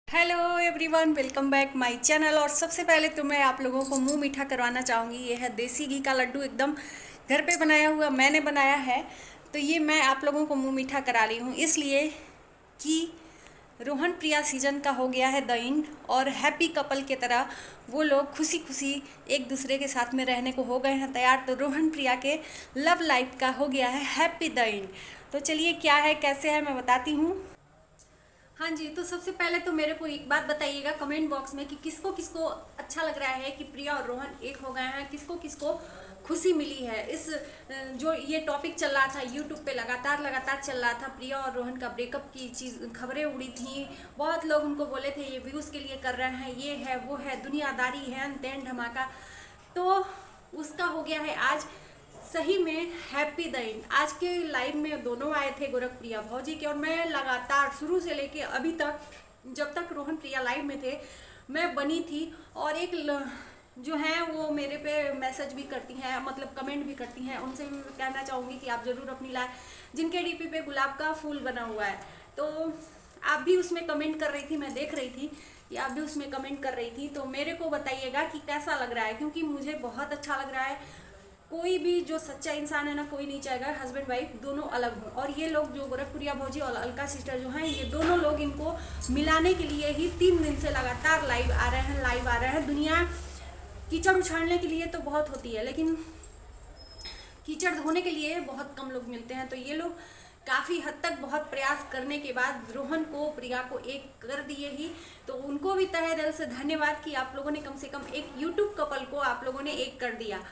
Hello everyone, welcome back my channel. और सबसे पहले तो मैं आप लोगों को मुंह मीठा करवाना चाहूँगी। ये है देसी घी का लड्डू, एकदम घर पे बनाया हुआ मैंने बनाया है। तो ये मैं आप लोगों को मुंह मीठा करा रही हूँ इसलिए कि रोहन प्रिया सीजन का हो गया है द एंड, और हैप्पी कपल के तरह वो लोग खुशी खुशी एक दूसरे के साथ में रहने को हो गए हैं तैयार। तो रोहन प्रिया के लव लाइफ का हो गया है हैप्पी द एंड। तो चलिए क्या है कैसे है मैं बताती हूँ। हाँ जी, तो सबसे पहले तो मेरे को एक बात बताइएगा कमेंट बॉक्स में कि किसको किसको अच्छा लग रहा है कि प्रिया और रोहन एक हो गए हैं, किसको किसको खुशी मिली है। इस जो ये टॉपिक चल रहा था यूट्यूब पे लगातार चल रहा था, प्रिया और रोहन का ब्रेकअप की चीज़ खबरें उड़ी थी। बहुत लोग उनको बोले थे ये व्यूज़ के लिए कर रहे हैं, ये है वो है, दुनियादारी है, तेन धमाका। तो उसका हो गया है आज सही में हैप्पी द एंड। आज के लाइव में दोनों आए थे गोरखप्रिया भौजी के, और मैं लगातार शुरू से लेके अभी तक जब तक रोहन प्रिया लाइव में थे मैं बनी थी। और जो हैं वो मेरे पे मैसेज भी करती हैं, मतलब कमेंट भी करती हैं। उनसे भी मैं कहना चाहूँगी कि आप ज़रूर अपनी लाइव, जिनके डीपी पे गुलाब का फूल बना हुआ है, तो आप भी उसमें कमेंट कर रही थी, मैं देख रही थी कि आप भी उसमें कमेंट कर रही थी। तो मेरे को बताइएगा कि कैसा लग रहा है, क्योंकि मुझे बहुत अच्छा लग रहा है। कोई भी जो सच्चा इंसान है ना, कोई नहीं चाहेगा हस्बैंड वाइफ दोनों अलग हों। और ये लोग जो गोरखपुरिया भौजी और अलका सिस्टर जो हैं, ये दोनों लोग इनको मिलाने के लिए ही 3 दिन से लगातार लाइव आ रहे हैं। दुनिया कीचड़ उछालने के लिए तो बहुत होती है, लेकिन कीचड़ धोने के लिए बहुत कम लोग मिलते हैं। तो ये लोग काफ़ी हद तक बहुत प्रयास करने के बाद रोहन को प्रिया को एक कर दिए ही। तो उनको भी तहे दिल से धन्यवाद कि आप लोगों ने कम से कम एक यूट्यूब कपल को आप लोगों ने एक कर दिया।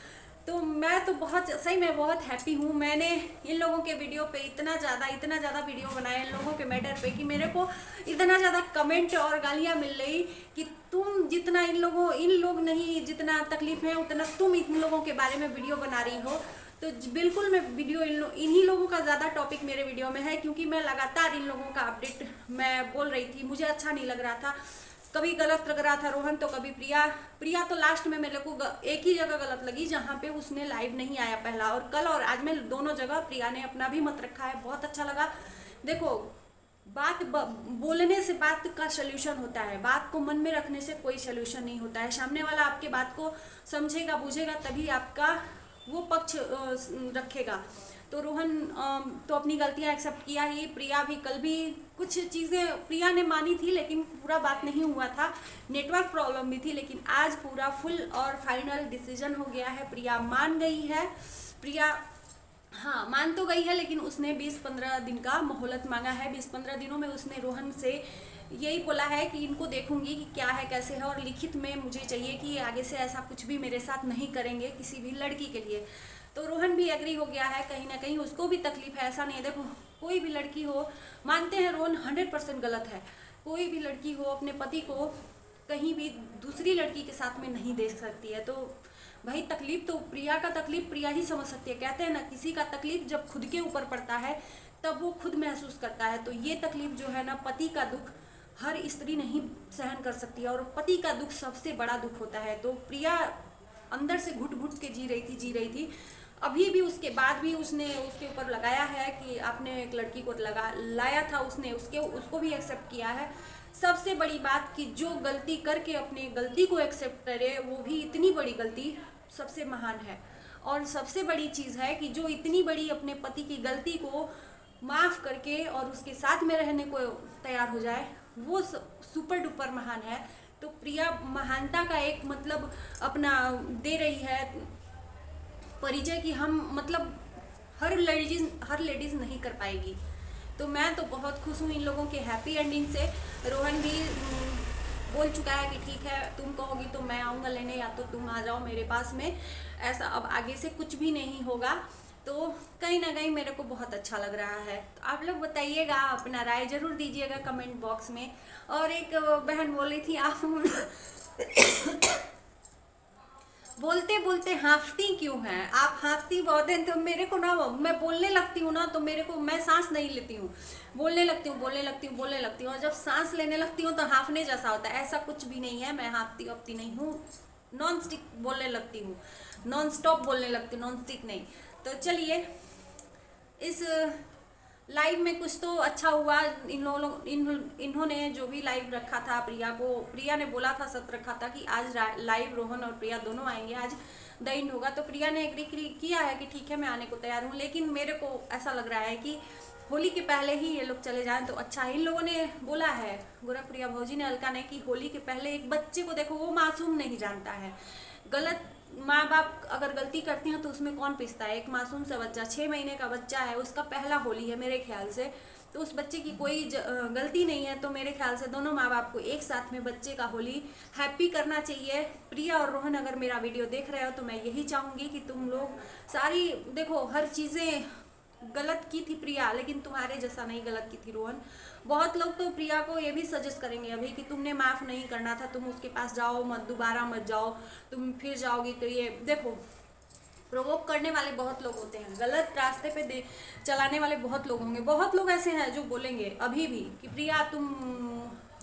तो मैं तो बहुत सही में बहुत हैप्पी हूँ। मैंने इन लोगों के वीडियो पे इतना ज़्यादा वीडियो बनाए इन लोगों के मैटर पे कि मेरे को इतना ज़्यादा कमेंट और गालियाँ मिल रही कि तुम जितना इन लोग नहीं जितना तकलीफ है उतना तुम इन लोगों के बारे में वीडियो बना रही हो। तो बिल्कुल मैं वीडियो इन्हीं लोगों का ज़्यादा टॉपिक मेरे वीडियो में है, क्योंकि मैं लगातार इन लोगों का अपडेट मैं बोल रही थी। मुझे अच्छा नहीं लग रहा था, कभी गलत लग रहा था रोहन तो कभी प्रिया तो लास्ट में मेरे को एक ही जगह गलत लगी जहाँ पे उसने लाइव नहीं आया पहला, और कल और आज में दोनों जगह प्रिया ने अपना भी मत रखा है, बहुत अच्छा लगा। देखो बोलने से बात का सोल्यूशन होता है, बात को मन में रखने से कोई सोल्यूशन नहीं होता है। सामने वाला आपके बात को समझेगा बूझेगा तभी आपका वो पक्ष रखेगा। तो रोहन तो अपनी गलतियां एक्सेप्ट किया ही, प्रिया भी कल भी कुछ चीज़ें प्रिया ने मानी थी लेकिन पूरा बात नहीं हुआ था, नेटवर्क प्रॉब्लम भी थी। लेकिन आज पूरा फुल और फाइनल डिसीजन हो गया है, प्रिया मान गई है। प्रिया हाँ मान तो गई है, लेकिन उसने 20-15 दिन का मोहलत मांगा है। 20-15 दिनों में उसने रोहन से यही बोला है कि इनको देखूंगी कि क्या है कैसे है, और लिखित में मुझे चाहिए कि आगे से ऐसा कुछ भी मेरे साथ नहीं करेंगे किसी भी लड़की के लिए। तो रोहन भी एग्री हो गया है, कहीं ना कहीं उसको भी तकलीफ है। ऐसा नहीं है, देखो कोई भी लड़की हो, मानते हैं रोहन 100% गलत है, कोई भी लड़की हो अपने पति को कहीं भी दूसरी लड़की के साथ में नहीं देख सकती है। तो भाई तकलीफ तो प्रिया का तकलीफ प्रिया ही समझ सकती है। कहते हैं ना, किसी का तकलीफ जब खुद के ऊपर पड़ता है तब वो खुद महसूस करता है। तो ये तकलीफ जो है ना, पति का दुख हर स्त्री नहीं सहन कर सकती है, और पति का दुख सबसे बड़ा दुख होता है। तो प्रिया अंदर से घुट घुट के जी रही थी। अभी भी उसके बाद भी उसने उसके ऊपर लगाया है कि आपने एक लड़की को लाया था, उसने उसको भी एक्सेप्ट किया है। सबसे बड़ी बात कि जो गलती करके अपनी गलती को एक्सेप्ट करे, वो भी इतनी बड़ी गलती सबसे महान है। और सबसे बड़ी चीज़ है कि जो इतनी बड़ी अपने पति की गलती को माफ़ करके और उसके साथ में रहने को तैयार हो जाए, वो सुपर डुपर महान है। तो प्रिया महानता का एक मतलब अपना दे रही है परिचय कि हम मतलब हर लेडीज़ नहीं कर पाएगी। तो मैं तो बहुत खुश हूँ इन लोगों के हैप्पी एंडिंग से। रोहन भी बोल चुका है कि ठीक है तुम कहोगी तो मैं आऊँगा लेने, या तो तुम आ जाओ मेरे पास में, ऐसा अब आगे से कुछ भी नहीं होगा। तो कहीं ना कहीं मेरे को बहुत अच्छा लग रहा है। तो आप लोग बताइएगा, अपना राय जरूर दीजिएगा कमेंट बॉक्स में। और एक बहन बोल रही थी आप बोलते बोलते हाँफती क्यों हैं आप? हाँफती बहुत हैं। तो मेरे को ना, मैं बोलने लगती हूँ ना तो मेरे को, मैं सांस नहीं लेती हूँ, बोलने लगती हूँ और जब सांस लेने लगती हूँ तो हाँफने जैसा होता है। ऐसा कुछ भी नहीं है, मैं हाँफती वापती नहीं हूँ, नॉन स्टिक बोलने लगती हूँ, नॉन स्टॉप बोलने लगती हूँ, नॉन स्टिक नहीं। तो चलिए, इस लाइव में कुछ तो अच्छा हुआ। इन्होंने जो भी लाइव रखा था प्रिया ने बोला था, सत्र रखा था कि आज लाइव रोहन और प्रिया दोनों आएंगे, आज द एंड होगा। तो प्रिया ने एग्री किया है कि ठीक है मैं आने को तैयार हूँ, लेकिन मेरे को ऐसा लग रहा है कि होली के पहले ही ये लोग चले जाएं तो अच्छा है। इन लोगों ने बोला है, गोरखप्रिया भौजी ने, अलका ने, कि होली के पहले एक बच्चे को देखो, वो मासूम नहीं जानता है। गलत माँ बाप अगर गलती करती हैं तो उसमें कौन पिसता है। एक मासूम सा बच्चा, 6 महीने का बच्चा है, उसका पहला होली है मेरे ख्याल से, तो उस बच्चे की कोई गलती नहीं है। तो मेरे ख्याल से दोनों माँ बाप को एक साथ में बच्चे का होली हैप्पी करना चाहिए। प्रिया और रोहन अगर मेरा वीडियो देख रहे हो तो मैं यही चाहूँगी कि तुम लोग सारी देखो, हर चीज़ें गलत की थी प्रिया, लेकिन तुम्हारे जैसा नहीं गलत की थी रोहन। बहुत लोग तो प्रिया को ये भी सजेस्ट करेंगे अभी कि तुमने माफ़ नहीं करना था, तुम उसके पास जाओ मत, दोबारा मत जाओ, तुम फिर जाओगी तो ये देखो, प्रोवोक करने वाले बहुत लोग होते हैं, गलत रास्ते पे चलाने वाले बहुत लोग होंगे। बहुत लोग ऐसे हैं जो बोलेंगे अभी भी कि प्रिया तुम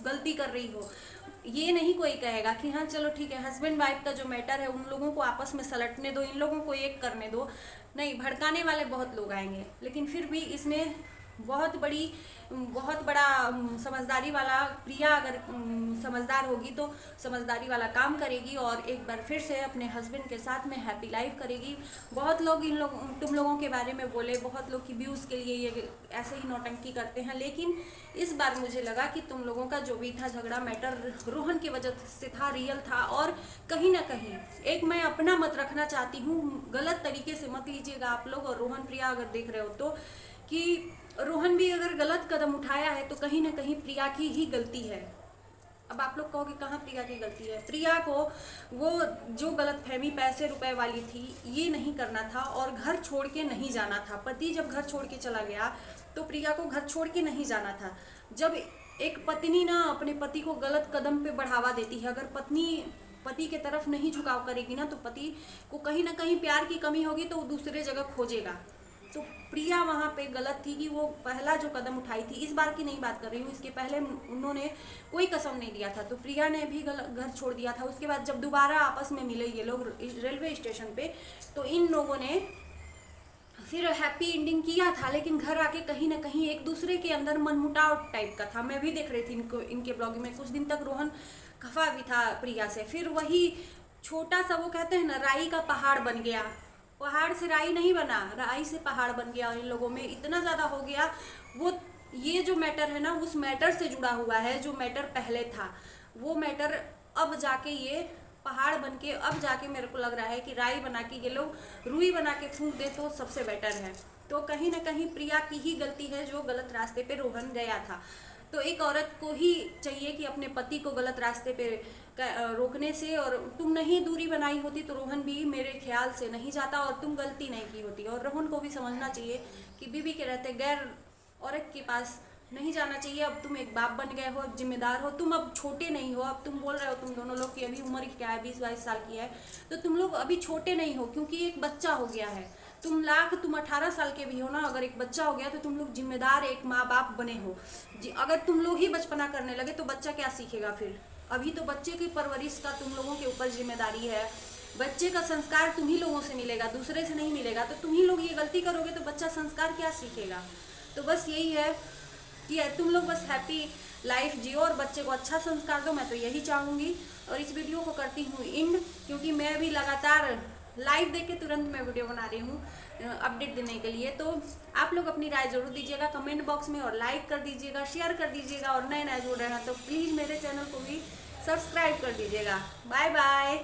गलती कर रही हो। ये नहीं कोई कहेगा कि हाँ चलो ठीक है, हस्बैंड वाइफ का जो मैटर है उन लोगों को आपस में सलटने दो, इन लोगों को एक करने दो। नहीं, भड़काने वाले बहुत लोग आएंगे। लेकिन फिर भी इसमें बहुत बड़ा समझदारी वाला, प्रिया अगर समझदार होगी तो समझदारी वाला काम करेगी और एक बार फिर से अपने हस्बैंड के साथ में हैप्पी लाइफ करेगी। बहुत लोग तुम लोगों के बारे में बोले, बहुत लोग की व्यूज़ के लिए ये ऐसे ही नौटंकी करते हैं, लेकिन इस बार मुझे लगा कि तुम लोगों का जो भी था झगड़ा, मैटर रोहन की वजह से था, रियल था। और कहीं ना कहीं एक मैं अपना मत रखना चाहती हूँ, गलत तरीके से मत लीजिएगा आप लोग। और रोहन प्रिया अगर देख रहे हो तो, कि रोहन भी अगर गलत कदम उठाया है तो कहीं ना कहीं प्रिया की ही गलती है। अब आप लोग कहोगे कहाँ प्रिया की गलती है। प्रिया को वो जो गलतफहमी पैसे रुपए वाली थी, ये नहीं करना था और घर छोड़ के नहीं जाना था। पति जब घर छोड़ के चला गया तो प्रिया को घर छोड़ के नहीं जाना था। जब एक पत्नी ना अपने पति को गलत कदम पे बढ़ावा देती है, अगर पत्नी पति के तरफ नहीं झुकाव करेगी ना, तो पति को कहीं ना कहीं प्यार की कमी होगी तो वो दूसरे जगह खोजेगा। तो प्रिया वहाँ पे गलत थी कि वो पहला जो कदम उठाई थी, इस बार की नहीं बात कर रही हूँ, इसके पहले उन्होंने कोई कसम नहीं दिया था, तो प्रिया ने भी घर छोड़ दिया था। उसके बाद जब दोबारा आपस में मिले ये लोग रेलवे स्टेशन पे, तो इन लोगों ने फिर हैप्पी एंडिंग किया था, लेकिन घर आके कहीं ना कहीं एक दूसरे के अंदर मनमुटाव टाइप का था। मैं भी देख रही थी इनके ब्लॉग में, कुछ दिन तक रोहन खफा भी था प्रिया से। फिर वही छोटा सा, वो कहते हैं ना, राई का पहाड़ बन गया। पहाड़ से राई नहीं बना, राई से पहाड़ बन गया। इन लोगों में इतना ज़्यादा हो गया। वो ये जो मैटर है ना, उस मैटर से जुड़ा हुआ है। जो मैटर पहले था वो मैटर अब जाके ये पहाड़ बन के, अब जाके मेरे को लग रहा है कि राई बना के ये लोग रुई बना के फूंक दे तो सबसे बेटर है। तो कहीं ना कहीं प्रिया की ही गलती है जो गलत रास्ते पे रोहन गया था। तो एक औरत को ही चाहिए कि अपने पति को गलत रास्ते पे रोकने से, और तुम नहीं दूरी बनाई होती तो रोहन भी मेरे ख्याल से नहीं जाता और तुम गलती नहीं की होती। और रोहन को भी समझना चाहिए कि बीवी के रहते गैर औरत के पास नहीं जाना चाहिए। अब तुम एक बाप बन गए हो, अब जिम्मेदार हो, तुम अब छोटे नहीं हो। अब तुम बोल रहे हो तुम दोनों लोग की अभी उम्र क्या है, 20-22 साल की है, तो तुम लोग अभी छोटे नहीं हो, क्योंकि एक बच्चा हो गया है। तुम 18 साल के भी हो ना, अगर एक बच्चा हो गया तो तुम लोग जिम्मेदार एक माँ बाप बने हो। अगर तुम लोग ही बचपना करने लगे तो बच्चा क्या सीखेगा फिर। अभी तो बच्चे की परवरिश का तुम लोगों के ऊपर जिम्मेदारी है। बच्चे का संस्कार तुम ही लोगों से मिलेगा, दूसरे से नहीं मिलेगा। तो तुम ही लोग ये गलती करोगे तो बच्चा संस्कार क्या सीखेगा। तो बस यही है कि तुम लोग बस हैप्पी लाइफ जियो और बच्चे को अच्छा संस्कार दो, मैं तो यही चाहूँगी। और इस वीडियो को करती हूँ एंड, क्योंकि मैं भी लगातार लाइव देख के तुरंत मैं वीडियो बना रही हूँ अपडेट देने के लिए। तो आप लोग अपनी राय जरूर दीजिएगा कमेंट बॉक्स में, और लाइक कर दीजिएगा, शेयर कर दीजिएगा, और नए नए जुड़ रहे हैं तो प्लीज़ मेरे चैनल को भी सब्सक्राइब कर दीजिएगा। Bye bye.